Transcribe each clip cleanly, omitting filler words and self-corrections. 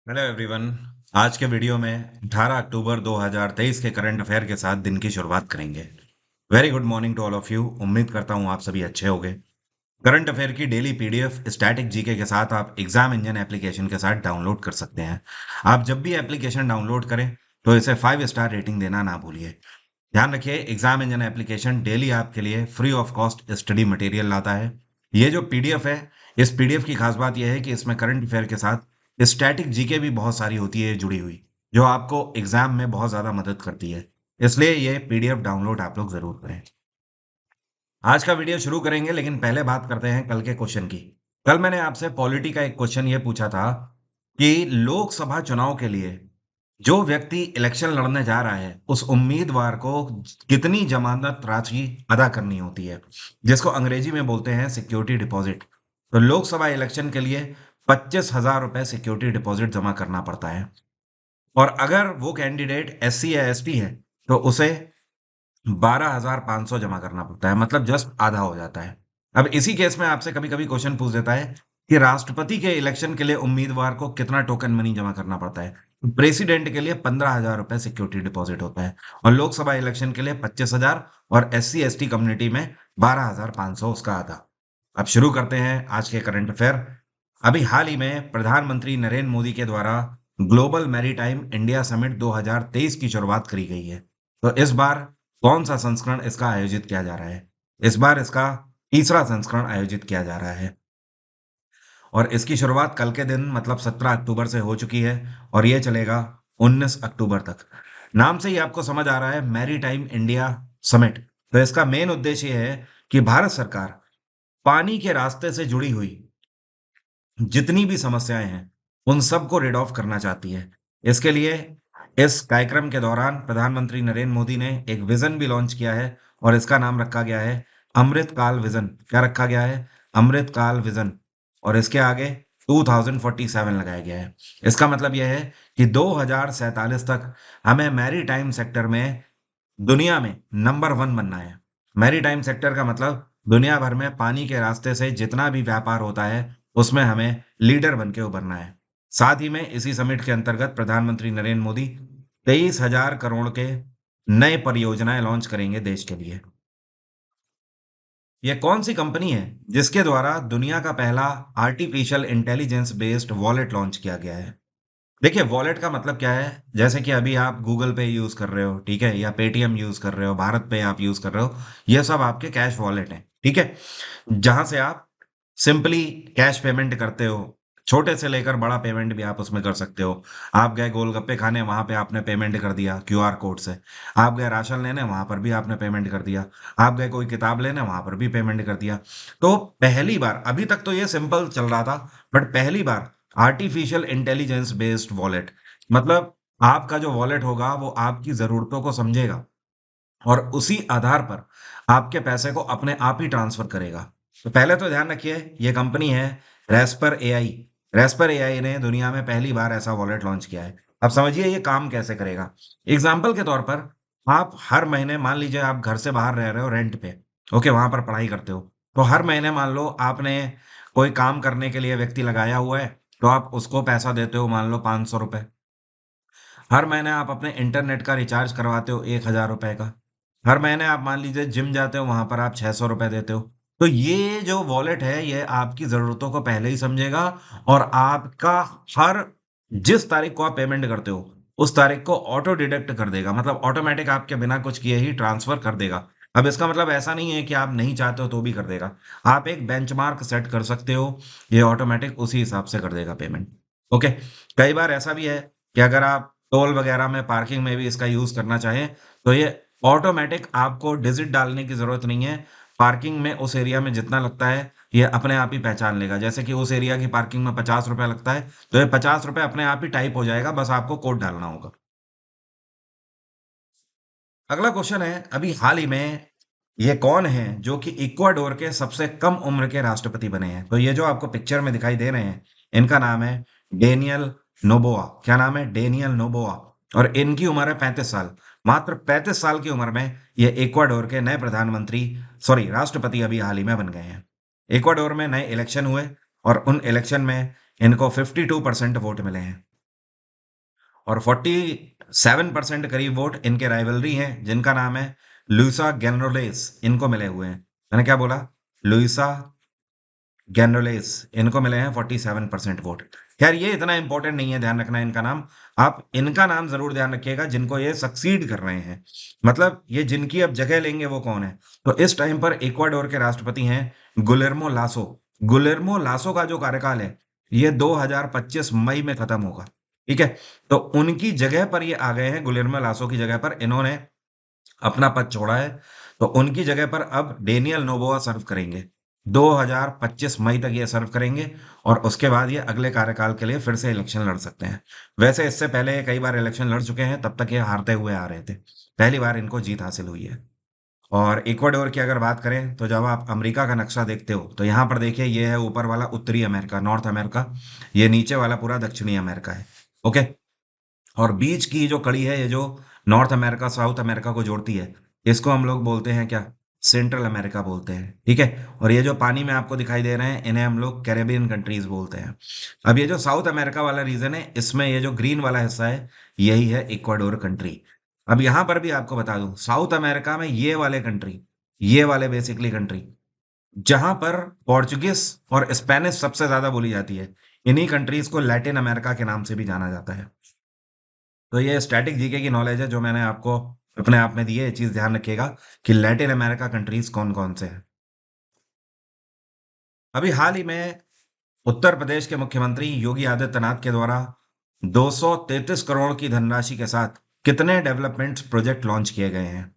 Hello everyone. आज के video में 18 अक्टूबर 2023 के करंट अफेयर के साथ दिन की शुरुआत करेंगे। Very good morning to all of you. उम्मीद करता हूँ आप सभी अच्छे होंगे। करंट अफेयर की डेली पीडीएफ स्टैटिक जीके के साथ आप एग्जाम इंजन एप्लीकेशन के साथ डाउनलोड कर सकते हैं। आप जब भी एप्लीकेशन डाउनलोड करें तो इसे 5 स्टार रेटिंग देना ना भूलिए। ध्यान रखिए, एग्जाम इंजन एप्लीकेशन डेली आपके लिए free of cost study material लाता है। ये जो पीडीएफ है, इस पीडीएफ की खास बात यह है कि इसमें करंट अफेयर के साथ स्टैटिक जीके भी बहुत सारी होती है जुड़ी हुई, जो आपको एग्जाम में बहुत ज्यादा मदद करती है। इसलिए ये पीडीएफ डाउनलोड आप लोग जरूर करें। आज का वीडियो शुरू करेंगे, लेकिन पहले बात करते हैं कल के क्वेश्चन की। कल मैंने आपसे पॉलिटी का एक क्वेश्चन ये पूछा था कि लोकसभा चुनाव के लिए जो व्यक्ति इलेक्शन लड़ने जा रहा है, उस उम्मीदवार को कितनी जमानत राशि अदा करनी होती है, जिसको अंग्रेजी में बोलते हैं सिक्योरिटी डिपॉजिट। तो लोकसभा इलेक्शन के लिए 25,000 रुपए सिक्योरिटी डिपॉजिट जमा करना पड़ता है। और अगर वो कैंडिडेट एससी या एसटी है तो उसे 12,500 जमा करना पड़ता है, मतलब जस्ट आधा हो जाता है। अब इसी केस में आपसे कभी कभी क्वेश्चन पूछ देता है कि राष्ट्रपति के इलेक्शन के लिए उम्मीदवार को कितना टोकन मनी जमा करना पड़ता है। प्रेसिडेंट के लिए 15,000 रुपए सिक्योरिटी डिपॉजिट होता है, और लोकसभा इलेक्शन के लिए 25,000, और एससी एसटी कम्युनिटी में 12,500 उसका आधा। अब शुरू करते हैं आज के करंट अफेयर। अभी हाल ही में प्रधानमंत्री नरेंद्र मोदी के द्वारा ग्लोबल मैरीटाइम इंडिया समिट 2023 की शुरुआत करी गई है। तो इस बार कौन सा संस्करण इसका आयोजित किया जा रहा है? इस बार इसका तीसरा संस्करण आयोजित किया जा रहा है, और इसकी शुरुआत कल के दिन मतलब 17 अक्टूबर से हो चुकी है, और ये चलेगा 19 अक्टूबर तक। नाम से ही आपको समझ आ रहा है, मैरी टाइम इंडिया समिट। तो इसका मेन उद्देश्य ये है कि भारत सरकार पानी के रास्ते से जुड़ी हुई जितनी भी समस्याएं हैं, उन सबको रिड ऑफ करना चाहती है। इसके लिए इस कार्यक्रम के दौरान प्रधानमंत्री नरेंद्र मोदी ने एक विजन भी लॉन्च किया है, और इसका नाम रखा गया है अमृत काल विजन। क्या रखा गया है? अमृत काल विजन। और इसके आगे 2047 लगाया गया है। इसका मतलब यह है कि 2047 तक हमें मैरी टाइम सेक्टर में दुनिया में नंबर 1 बनना है। मैरीटाइम सेक्टर का मतलब दुनिया भर में पानी के रास्ते से जितना भी व्यापार होता है, उसमें हमें लीडर बन के उभरना है। साथ ही में इसी समिट के अंतर्गत प्रधानमंत्री नरेंद्र मोदी 23,000 करोड़ के नए परियोजनाएं लॉन्च करेंगे देश के लिए। यह कौन सी कंपनी है जिसके द्वारा दुनिया का पहला artificial intelligence based wallet launch किया गया है? देखिए, वॉलेट का मतलब क्या है? जैसे कि अभी आप गूगल पे यूज कर रहे हो, ठीक है, या पेटीएम यूज कर रहे हो, भारत पे आप यूज कर रहे हो, ये सब आपके कैश वॉलेट हैं, ठीक है। जहां से आप सिंपली कैश पेमेंट करते हो। छोटे से लेकर बड़ा पेमेंट भी आप उसमें कर सकते हो। आप गए गोलगप्पे खाने, वहां पे आपने पेमेंट कर दिया क्यूआर कोड से। आप गए राशन लेने, वहां पर भी आपने पेमेंट कर दिया। आप गए कोई किताब लेने, वहां पर भी पेमेंट कर दिया। तो पहली बार, अभी तक तो ये सिंपल चल रहा था, बट पहली बार आर्टिफिशियल इंटेलिजेंस बेस्ड वॉलेट, मतलब आपका जो वॉलेट होगा वो आपकी जरूरतों को समझेगा, और उसी आधार पर आपके पैसे को अपने आप ही ट्रांसफर करेगा। तो पहले तो ध्यान रखिए, ये कंपनी है रेस्पर एआई। रेस्पर एआई ने दुनिया में पहली बार ऐसा वॉलेट लॉन्च किया है। अब समझिए ये काम कैसे करेगा। एग्जाम्पल के तौर पर, आप हर महीने, मान लीजिए आप घर से बाहर रह रहे हो रेंट पे, ओके, वहां पर पढ़ाई करते हो, तो हर महीने मान लो आपने कोई काम करने के लिए व्यक्ति लगाया हुआ है, तो आप उसको पैसा देते हो, मान लो 500 रुपए। हर महीने आप अपने इंटरनेट का रिचार्ज करवाते हो 1,000 रुपए का। हर महीने आप मान लीजिए जिम जाते हो, वहां पर आप 600 रुपए देते हो। तो ये जो वॉलेट है, ये आपकी जरूरतों को पहले ही समझेगा, और आपका हर जिस तारीख को आप पेमेंट करते हो, उस तारीख को ऑटो डिडक्ट कर देगा, मतलब ऑटोमेटिक आपके बिना कुछ किए ही ट्रांसफर कर देगा। अब इसका मतलब ऐसा नहीं है कि आप नहीं चाहते हो तो भी कर देगा। आप एक बेंचमार्क सेट कर सकते हो, ये ऑटोमेटिक उसी हिसाब से कर देगा पेमेंट। ओके। कई बार ऐसा भी है कि अगर आप टोल वगैरह में, पार्किंग में भी इसका यूज करना चाहें, तो ये ऑटोमेटिक, आपको डिजिट डालने की जरूरत नहीं है। पार्किंग में उस एरिया में जितना लगता है, ये अपने आप ही पहचान लेगा। जैसे कि उस एरिया की पार्किंग में 50 रुपए लगता है, तो ये 50 रुपए अपने आप ही टाइप हो जाएगा, बस आपको कोड डालना होगा। अगला क्वेश्चन है, अभी हाल ही में ये कौन है जो कि इक्वाडोर के सबसे कम उम्र के राष्ट्रपति बने हैं? तो ये जो आपको पिक्चर में दिखाई दे रहे हैं, इनका नाम है डेनियल नोबोआ। क्या नाम है? Daniel Noboa. और इनकी उम्र है 35 साल। मात्र 35 साल की उम्र में ये इक्वाडोर के नए प्रधानमंत्री, सॉरी, राष्ट्रपति अभी हाल ही में बन गए हैं। इक्वाडोर में नए इलेक्शन हुए, और उन इलेक्शन में इनको 52% वोट मिले हैं। और 47% करीब वोट इनके राइवलरी हैं जिनका नाम है लुइसा गैनरोलेस, इनको मिले हुए हैं। मैंने क्या बोला? लुइसा गैनरोलेस, इनको मिले हैं 47% वोट। खैर ये इतना इंपॉर्टेंट नहीं है ध्यान रखना इनका नाम। आप इनका नाम जरूर ध्यान रखिएगा जिनको ये सक्सीड कर रहे हैं, मतलब ये जिनकी अब जगह लेंगे वो कौन है। तो इस टाइम पर इक्वाडोर के राष्ट्रपति हैं गुलेर्मो लासो। गुलेर्मो लासो का जो कार्यकाल है ये 2025 मई में खत्म होगा। ठीक है, तो उनकी जगह पर ये आ गए हैं, गुलेर्मो लासो की जगह पर इन्होंने अपना पद छोड़ा है। तो उनकी जगह पर अब डेनियल नोबोआ सर्व करेंगे। 2025 मई तक ये सर्व करेंगे और उसके बाद ये अगले कार्यकाल के लिए फिर से इलेक्शन लड़ सकते हैं। वैसे इससे पहले ये कई बार इलेक्शन लड़ चुके हैं, तब तक ये हारते हुए आ रहे थे। पहली बार इनको जीत हासिल हुई है। और इक्वाडोर की अगर बात करें तो जब आप अमेरिका का नक्शा देखते हो तो यहाँ पर देखिए, ये है ऊपर वाला उत्तरी अमेरिका, नॉर्थ अमेरिका। ये नीचे वाला पूरा दक्षिणी अमेरिका है। ओके, और बीच की जो कड़ी है, ये जो नॉर्थ अमेरिका साउथ अमेरिका को जोड़ती है, इसको हम लोग बोलते हैं क्या? सेंट्रल अमेरिका बोलते हैं। ठीक है, और ये जो पानी में आपको दिखाई दे रहे हैं इन्हें हम लोग कैरेबियन कंट्रीज बोलते हैं। अब ये जो साउथ अमेरिका वाला रीजन है, इसमें ये जो ग्रीन वाला हिस्सा है यही है इक्वाडोर कंट्री। अब यहां पर भी आपको बता दूं, साउथ अमेरिका में ये वाले कंट्री, ये वाले बेसिकली कंट्री जहां पर पोर्चुगीज और स्पेनिश सबसे ज्यादा बोली जाती है, इन्हीं कंट्रीज को लैटिन अमेरिका के नाम से भी जाना जाता है। तो ये स्टैटिक जीके की नॉलेज है जो मैंने आपको अपने आप में दी है। ये चीज ध्यान रखिएगा कि लैटिन अमेरिका कंट्रीज कौन कौन से हैं। अभी हाल ही में उत्तर प्रदेश के मुख्यमंत्री योगी आदित्यनाथ के द्वारा 233 करोड़ की धनराशि के साथ कितने डेवलपमेंट प्रोजेक्ट लॉन्च किए गए हैं?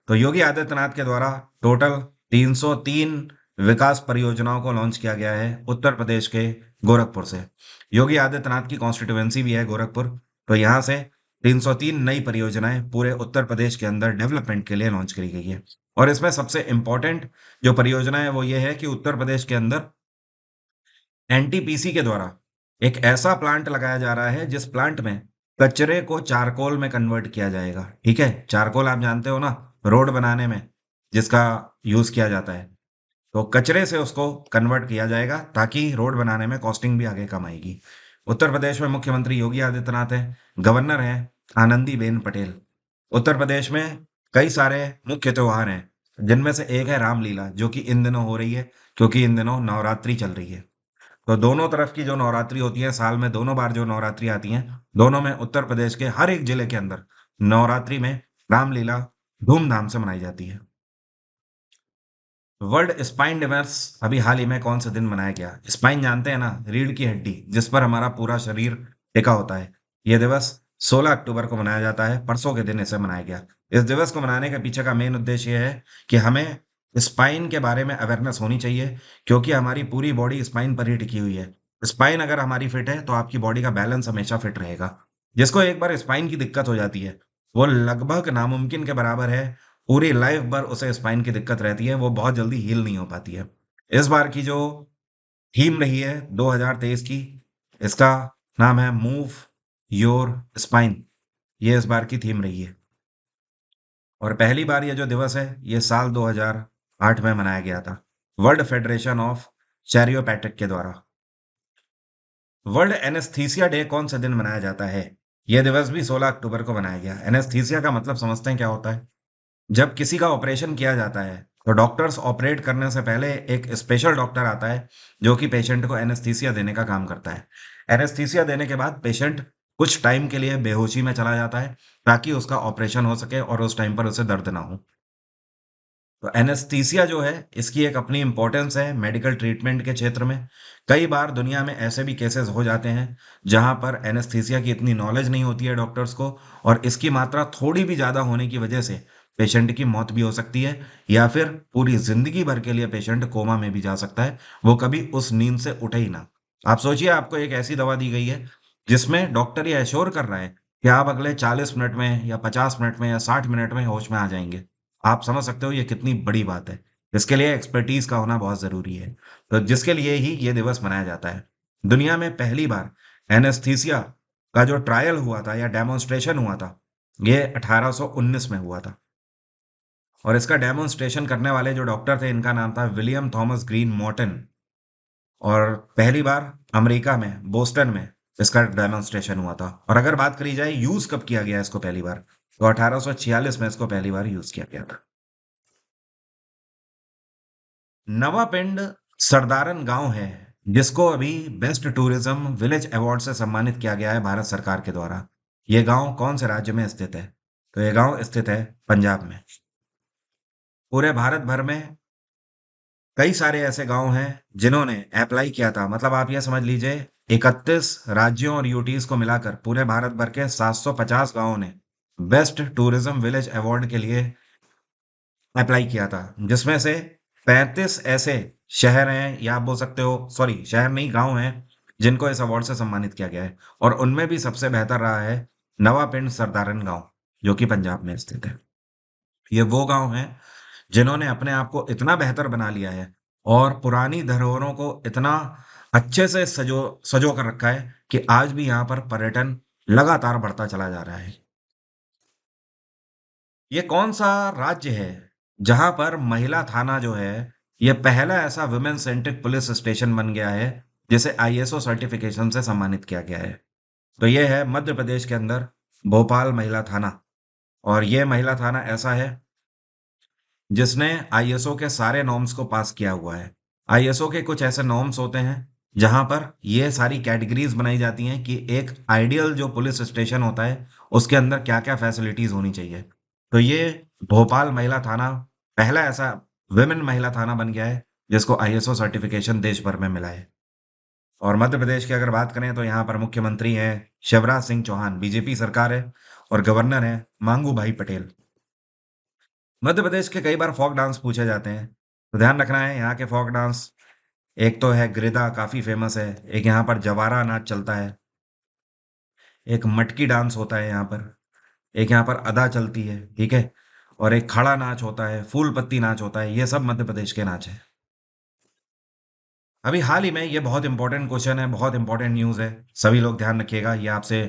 तो योगी आदित्यनाथ के द्वारा टोटल 303 विकास परियोजनाओं को लॉन्च किया गया है उत्तर प्रदेश के गोरखपुर से। योगी आदित्यनाथ की कॉन्स्टिट्यूएंसी भी है गोरखपुर। तो यहाँ से 303 नई परियोजनाएं पूरे उत्तर प्रदेश के अंदर डेवलपमेंट के लिए लॉन्च करी गई है। और इसमें सबसे इंपॉर्टेंट जो परियोजना है वो ये है कि उत्तर प्रदेश के अंदर एनटीपीसी के द्वारा एक ऐसा प्लांट लगाया जा रहा है जिस प्लांट में कचरे को चारकोल में कन्वर्ट किया जाएगा। ठीक है, चारकोल आप जानते हो ना, रोड बनाने में जिसका यूज किया जाता है। तो कचरे से उसको कन्वर्ट किया जाएगा ताकि रोड बनाने में कॉस्टिंग भी आगे कम आएगी। उत्तर प्रदेश में मुख्यमंत्री योगी आदित्यनाथ हैं, गवर्नर हैं आनंदीबेन पटेल। उत्तर प्रदेश में कई सारे मुख्य त्योहार हैं जिनमें से एक है रामलीला, जो कि इन दिनों हो रही है क्योंकि इन दिनों नवरात्रि चल रही है। तो दोनों तरफ की जो नवरात्रि होती है, साल में दोनों बार जो नवरात्रि आती हैं, दोनों में उत्तर प्रदेश के हर एक जिले के अंदर नवरात्रि में रामलीला धूमधाम से मनाई जाती है। वर्ल्ड स्पाइन दिवस अभी हाल ही में कौन से दिन मनाया गया? स्पाइन जानते हैं ना, रीढ़ की हड्डी जिस पर हमारा पूरा शरीर टिका होता है। यह दिवस 16 अक्टूबर को मनाया जाता है, परसों के दिन इसे मनाया गया। इस दिवस को मनाने के पीछे का मेन उद्देश्य यह है कि हमें स्पाइन के बारे में अवेयरनेस होनी चाहिए, क्योंकि हमारी पूरी बॉडी स्पाइन पर ही टिकी हुई है। स्पाइन अगर हमारी फिट है तो आपकी बॉडी का बैलेंस हमेशा फिट रहेगा। जिसको एक बार स्पाइन की दिक्कत हो जाती है, वो लगभग नामुमकिन के बराबर है, पूरी लाइफ भर उसे स्पाइन की दिक्कत रहती है, वो बहुत जल्दी हील नहीं हो पाती है। इस बार की जो थीम रही है 2023 की, इसका नाम है मूव योर स्पाइन। ये इस बार की थीम रही है। और पहली बार ये जो दिवस है ये साल 2008 में मनाया गया था वर्ल्ड फेडरेशन ऑफ चैरियोपैटिक के द्वारा। वर्ल्ड एनेस्थीसिया डे कौन से दिन मनाया जाता है? यह दिवस भी 16 अक्टूबर को मनाया गया। एनेस्थीसिया का मतलब समझते हैं क्या होता है? जब किसी का ऑपरेशन किया जाता है तो डॉक्टर्स ऑपरेट करने से पहले एक स्पेशल डॉक्टर आता है जो कि पेशेंट को एनेस्थीसिया देने का काम करता है। एनेस्थीसिया देने के बाद पेशेंट कुछ टाइम के लिए बेहोशी में चला जाता है ताकि उसका ऑपरेशन हो सके और उस टाइम पर उसे दर्द ना हो। तो एनेस्थीसिया जो है इसकी एक अपनी इंपॉर्टेंस है मेडिकल ट्रीटमेंट के क्षेत्र में। कई बार दुनिया में ऐसे भी केसेस हो जाते हैं जहां पर एनेस्थीसिया की इतनी नॉलेज नहीं होती है डॉक्टर्स को, और इसकी मात्रा थोड़ी भी ज़्यादा होने की वजह से पेशेंट की मौत भी हो सकती है, या फिर पूरी जिंदगी भर के लिए पेशेंट कोमा में भी जा सकता है, वो कभी उस नींद से उठे ही ना। आप सोचिए, आपको एक ऐसी दवा दी गई है जिसमें डॉक्टर ये एश्योर कर रहा है कि आप अगले 40 मिनट में या 50 मिनट में या 60 मिनट में होश में आ जाएंगे। आप समझ सकते हो ये कितनी बड़ी बात है। इसके लिए एक्सपर्टीज का होना बहुत जरूरी है। तो जिसके लिए ही ये दिवस मनाया जाता है। दुनिया में पहली बार एनेस्थीसिया का जो ट्रायल हुआ था या डेमोन्स्ट्रेशन हुआ था, ये 1819 में हुआ था। और इसका डेमोन्स्ट्रेशन करने वाले जो डॉक्टर थे इनका नाम था विलियम थॉमस ग्रीन मॉर्टन। और पहली बार अमेरिका में बोस्टन में इसका डेमोन्स्ट्रेशन हुआ था। और अगर बात करी जाए यूज कब किया गया इसको पहली बार, तो 1846 में इसको पहली बार यूज किया गया था। नवापिंड सरदारन गांव है जिसको अभी बेस्ट टूरिज्म विलेज अवार्ड से सम्मानित किया गया है भारत सरकार के द्वारा। ये गांव कौन से राज्य में स्थित है? तो ये गांव स्थित है पंजाब में। पूरे भारत भर में कई सारे ऐसे गांव हैं जिन्होंने अप्लाई किया था, मतलब आप ये समझ लीजिए 31 राज्यों और यूटीज को मिलाकर पूरे भारत भर के 750 गांवों ने बेस्ट टूरिज्म विलेज अवार्ड के लिए अप्लाई किया था, जिसमें से 35 ऐसे शहर हैं, या आप बोल सकते हो, सॉरी शहर नहीं गांव हैं, जिनको इस अवार्ड से सम्मानित किया गया है। और उनमें भी सबसे बेहतर रहा है नवापिंड सरदारन गांव, जो कि पंजाब में स्थित है। ये वो गांव हैं जिन्होंने अपने आप को इतना बेहतर बना लिया है और पुरानी धरोहरों को इतना अच्छे से सजो सजो कर रखा है कि आज भी यहाँ पर पर्यटन लगातार बढ़ता चला जा रहा है। ये कौन सा राज्य है जहां पर महिला थाना जो है, ये पहला ऐसा वुमेन सेंट्रिक पुलिस स्टेशन बन गया है जिसे आईएसओ सर्टिफिकेशन से सम्मानित किया गया है? तो ये है मध्य प्रदेश के अंदर भोपाल महिला थाना। और ये महिला थाना ऐसा है जिसने आईएसओ के सारे नॉर्म्स को पास किया हुआ है। आईएसओ के कुछ ऐसे नॉर्म्स होते हैं जहां पर ये सारी कैटेगरीज बनाई जाती हैं कि एक आइडियल जो पुलिस स्टेशन होता है उसके अंदर क्या क्या फैसिलिटीज होनी चाहिए। तो ये भोपाल महिला थाना पहला ऐसा विमेन महिला थाना बन गया है जिसको आईएसओ सर्टिफिकेशन देश भर में मिला है। और मध्य प्रदेश की अगर बात करें तो यहाँ पर मुख्यमंत्री हैं शिवराज सिंह चौहान, बीजेपी सरकार है। और गवर्नर है मांगू भाई पटेल। मध्य प्रदेश के कई बार फोक डांस पूछे जाते हैं, तो ध्यान रखना है यहाँ के फोक डांस, एक तो है गिरिदा, काफी फेमस है। एक यहाँ पर जवारा नाच चलता है। एक मटकी डांस होता है यहाँ पर। एक यहाँ पर अदा चलती है, ठीक है। और एक खड़ा नाच होता है, फूल पत्ती नाच होता है। ये सब मध्य प्रदेश के नाच है। अभी हाल ही में ये बहुत इंपॉर्टेंट क्वेश्चन है, बहुत इंपॉर्टेंट न्यूज है, सभी लोग ध्यान रखिएगा। ये आपसे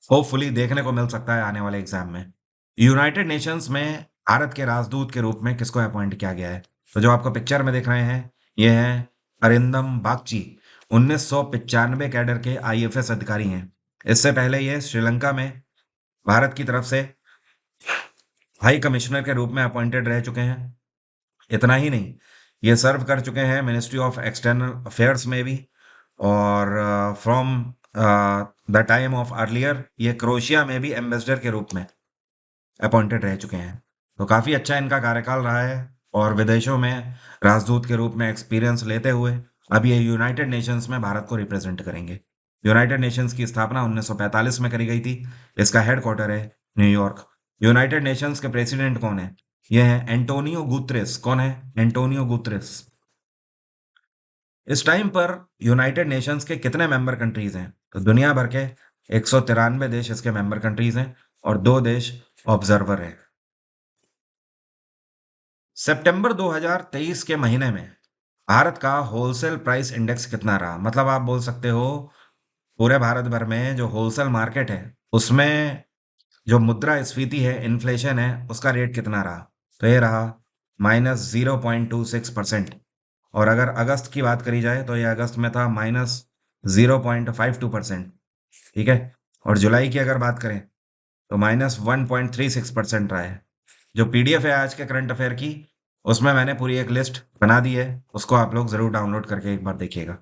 होपफुली देखने को मिल सकता है आने वाले एग्जाम में। यूनाइटेड नेशंस में भारत के राजदूत के रूप में किसको अपॉइंट किया गया है? तो जो आपको पिक्चर में दिख रहे हैं ये हैं अरिंदम बागची। 1995 कैडर के आईएफएस अधिकारी हैं। इससे पहले ये श्रीलंका में भारत की तरफ से हाई कमिश्नर के रूप में अपॉइंटेड रह चुके हैं। इतना ही नहीं, ये सर्व कर चुके हैं मिनिस्ट्री ऑफ एक्सटर्नल अफेयर्स में भी। और from the time of earlier ये क्रोशिया में भी एम्बेसडर के रूप में अपॉइंटेड रह चुके हैं। तो काफ़ी अच्छा इनका कार्यकाल रहा है। और विदेशों में राजदूत के रूप में एक्सपीरियंस लेते हुए अब ये यूनाइटेड नेशंस में भारत को रिप्रेजेंट करेंगे। यूनाइटेड नेशंस की स्थापना 1945 में करी गई थी। इसका हेडक्वार्टर है न्यूयॉर्क। यूनाइटेड नेशंस के प्रेसिडेंट कौन है? ये है एंटोनियो गुतरेस। कौन है? Antonio Guterres. इस टाइम पर यूनाइटेड नेशंस के कितने मेंबर कंट्रीज हैं? तो दुनिया भर के 193 देश इसके मेंबर कंट्रीज हैं और 2 देश ऑब्जर्वर हैं। सितंबर 2023 के महीने में भारत का होलसेल प्राइस इंडेक्स कितना रहा? मतलब आप बोल सकते हो पूरे भारत भर में जो होलसेल मार्केट है उसमें जो मुद्रास्फीति है, इन्फ्लेशन है, उसका रेट कितना रहा? तो ये रहा -0.26%। और अगर अगस्त की बात करी जाए तो ये अगस्त में था -0.52%, ठीक है। और जुलाई की अगर बात करें तो -1.36% रहा है। जो पीडीएफ है आज के करंट अफेयर की, उसमें मैंने पूरी एक लिस्ट बना दी है, उसको आप लोग जरूर डाउनलोड करके एक बार देखिएगा।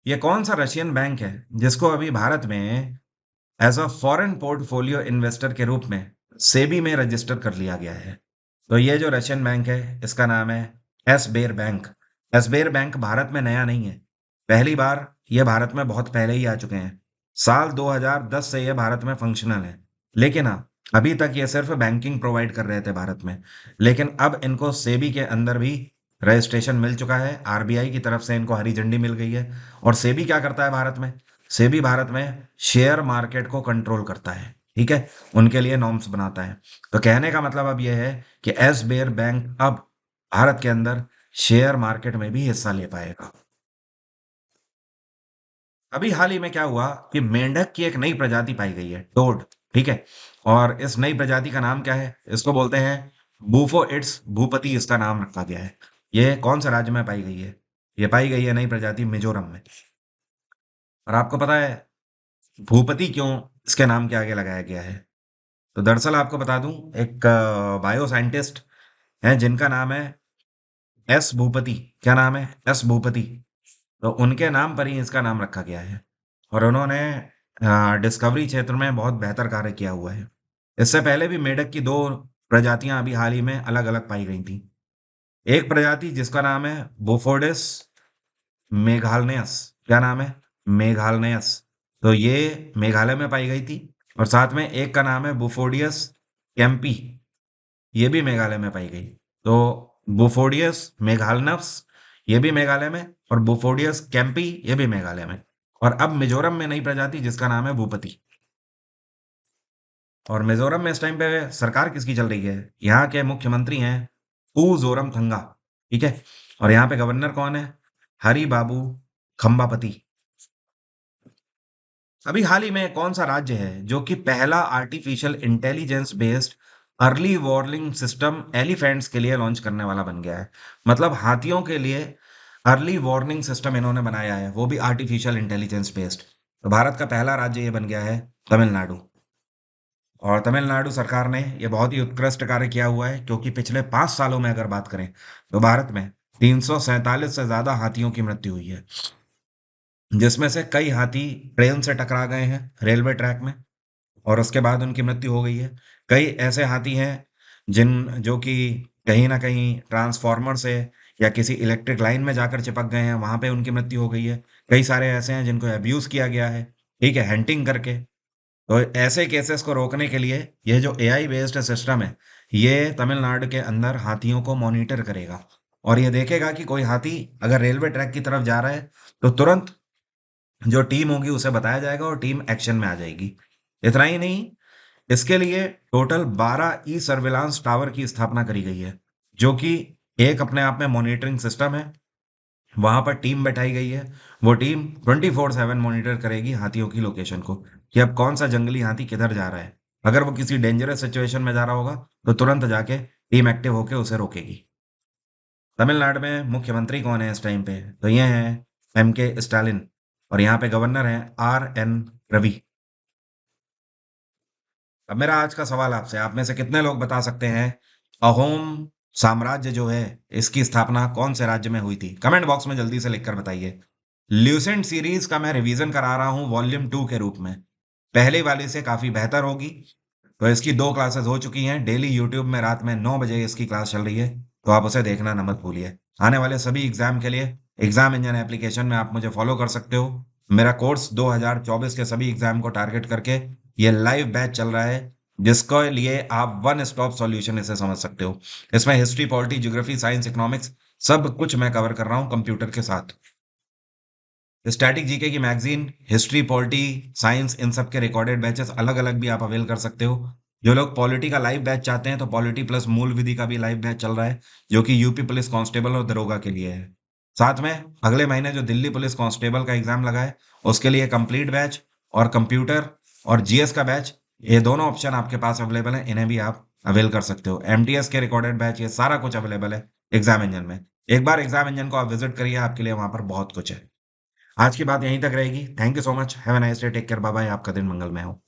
ये कौन सा रशियन बैंक है जिसको अभी भारत में as a foreign portfolio investor के रूप में सेबी में रजिस्टर कर लिया गया है? तो ये जो रशियन बैंक है इसका नाम है एसबेर बैंक। एसबेर बैंक भारत में नया नहीं है, पहली बार ये भारत में बहुत पहले ही आ चुके हैं। साल 2010 से ये भारत में फंक्शनल है। लेकिन हाँ, अभी तक ये सिर्फ बैंकिंग प्रोवाइड कर रहे थे भारत में। लेकिन अब इनको सेबी के अंदर भी रजिस्ट्रेशन मिल चुका है, आरबीआई की तरफ से इनको हरी झंडी मिल गई है। और सेबी क्या करता है भारत में? सेबी भारत में शेयर मार्केट को कंट्रोल करता है, ठीक है। उनके लिए नॉर्म्स बनाता है। तो कहने का मतलब अब यह है कि एस बेयर बैंक अब भारत के अंदर शेयर मार्केट में भी हिस्सा ले पाएगा। अभी हाल ही में क्या हुआ कि मेंढक की एक नई प्रजाति पाई गई है, टोड, ठीक है। और इस नई प्रजाति का नाम क्या है? इसको बोलते हैं बूफो इट्स भूपति, इसका नाम रखा गया है। ये कौन से राज्य में पाई गई है? ये पाई गई है नई प्रजाति मिजोरम में। और आपको पता है भूपति क्यों इसके नाम के आगे लगाया गया है? तो दरअसल आपको बता दूं, एक बायो साइंटिस्ट हैं जिनका नाम है एस भूपति। क्या नाम है? एस भूपति। तो उनके नाम पर ही इसका नाम रखा गया है। और उन्होंने डिस्कवरी क्षेत्र में बहुत बेहतर कार्य किया हुआ है। इससे पहले भी मेढक की दो प्रजातियां अभी हाल ही में अलग अलग पाई गई थी। एक प्रजाति जिसका नाम है बुफोर्डिस मेघालयस। क्या नाम है? मेघालयस। तो ये मेघालय में पाई गई थी। और साथ में एक का नाम है बुफोडियस कैंपी। ये भी मेघालय में पाई गई। तो बुफोडियस मेघालनस ये भी मेघालय में, और बुफोडियस कैंपी ये भी मेघालय में। और अब मिजोरम में नई प्रजाति जिसका नाम है भूपति। और मिजोरम में इस टाइम पे सरकार किसकी चल रही है? यहाँ के मुख्यमंत्री हैं पू जोरमथंगा। ठीक है। और यहाँ पे गवर्नर कौन है? हरि बाबू खम्बापति। अभी हाल ही में कौन सा राज्य है जो कि पहला artificial intelligence based early warning system elephants के लिए लॉन्च करने वाला बन गया है? मतलब हाथियों के लिए अर्ली वार्निंग सिस्टम इन्होंने बनाया है, वो भी आर्टिफिशियल इंटेलिजेंस बेस्ड। तो भारत का पहला राज्य ये बन गया है तमिलनाडु। और तमिलनाडु सरकार ने ये बहुत ही उत्कृष्ट कार्य किया हुआ है, क्योंकि पिछले 5 सालों में अगर बात करें तो भारत में 347 से ज्यादा हाथियों की मृत्यु हुई है, जिसमें से कई हाथी ट्रेन से टकरा गए हैं रेलवे ट्रैक में, और उसके बाद उनकी मृत्यु हो गई है। कई ऐसे हाथी हैं जिन जो कि कहीं ना कहीं ट्रांसफार्मर से या किसी इलेक्ट्रिक लाइन में जाकर चिपक गए हैं, वहां पे उनकी मृत्यु हो गई है। कई सारे ऐसे हैं जिनको अब्यूज किया गया है, ठीक है, हंटिंग करके। तो ऐसे केसेस को रोकने के लिए ये जो एआई बेस्ड सिस्टम है, ये तमिलनाडु के अंदर हाथियों को मॉनिटर करेगा। और ये देखेगा कि कोई हाथी अगर रेलवे ट्रैक की तरफ जा रहा है तो तुरंत जो टीम होगी उसे बताया जाएगा और टीम एक्शन में आ जाएगी। इतना ही नहीं, इसके लिए टोटल 12 ई सर्विलांस टावर की स्थापना करी गई है, जो कि एक अपने आप में मॉनिटरिंग सिस्टम है। वहां पर टीम बैठाई गई है। वो टीम 24/7 मॉनिटर करेगी हाथियों की लोकेशन को, कि अब कौन सा जंगली हाथी किधर जा रहा है। अगर वो किसी डेंजरस सिचुएशन में जा रहा होगा तो तुरंत जाके टीम एक्टिव होकर उसे रोकेगी। तमिलनाडु में मुख्यमंत्री कौन है इस टाइम पे? तो ये हैं MK स्टालिन। और यहाँ पे गवर्नर हैं RN रवि। अब मेरा आज का सवाल आपसे, आप में से कितने लोग बता सकते हैं अहोम साम्राज्य जो है इसकी स्थापना कौन से राज्य में हुई थी? कमेंट बॉक्स में जल्दी से लिखकर बताइए। ल्यूसेंट सीरीज का मैं रिवीजन करा रहा हूँ वॉल्यूम 2 के रूप में। पहले वाले से काफी बेहतर होगी। तो इसकी 2 क्लासेस हो चुकी हैं, डेली यूट्यूब में रात में 9 बजे इसकी क्लास चल रही है। तो आप उसे देखना न मत भूलिए। आने वाले सभी एग्जाम के लिए एग्जाम इंजन एप्लीकेशन में आप मुझे फॉलो कर सकते हो। मेरा कोर्स 2024 के सभी एग्जाम को टारगेट करके ये लाइव बैच चल रहा है, जिसके लिए आप वन स्टॉप सॉल्यूशन इसे समझ सकते हो। इसमें history, polity, geography, science, economics सब कुछ मैं कवर कर रहा हूँ कंप्यूटर के साथ। स्टैटिक जीके की मैगजीन, हिस्ट्री, पॉलिटी, साइंस, इन सब के रिकॉर्डेड बैचेस अलग अलग भी आप अवेल कर सकते हो। जो लोग पॉलिटी का लाइव बैच चाहते हैं तो पॉलिटी प्लस मूल विधि का भी लाइव बैच चल रहा है, जो कि यूपी पुलिस कांस्टेबल और दरोगा के लिए है। साथ में अगले महीने जो दिल्ली पुलिस कांस्टेबल का एग्जाम लगा है उसके लिए कंप्लीट बैच, और कंप्यूटर और जीएस का बैच, ये दोनों ऑप्शन आपके पास अवेलेबल है, इन्हें भी आप अवेल कर सकते हो। एमटीएस के रिकॉर्डेड बैच, ये सारा कुछ अवेलेबल है एग्जाम इंजन में। एक बार एग्जाम इंजन को आप विजिट करिए, आपके लिए वहां पर बहुत कुछ है। आज की बात यहीं तक रहेगी। Thank you so much. Have a nice day. Take care. Bye bye. आपका दिन मंगलमय हो।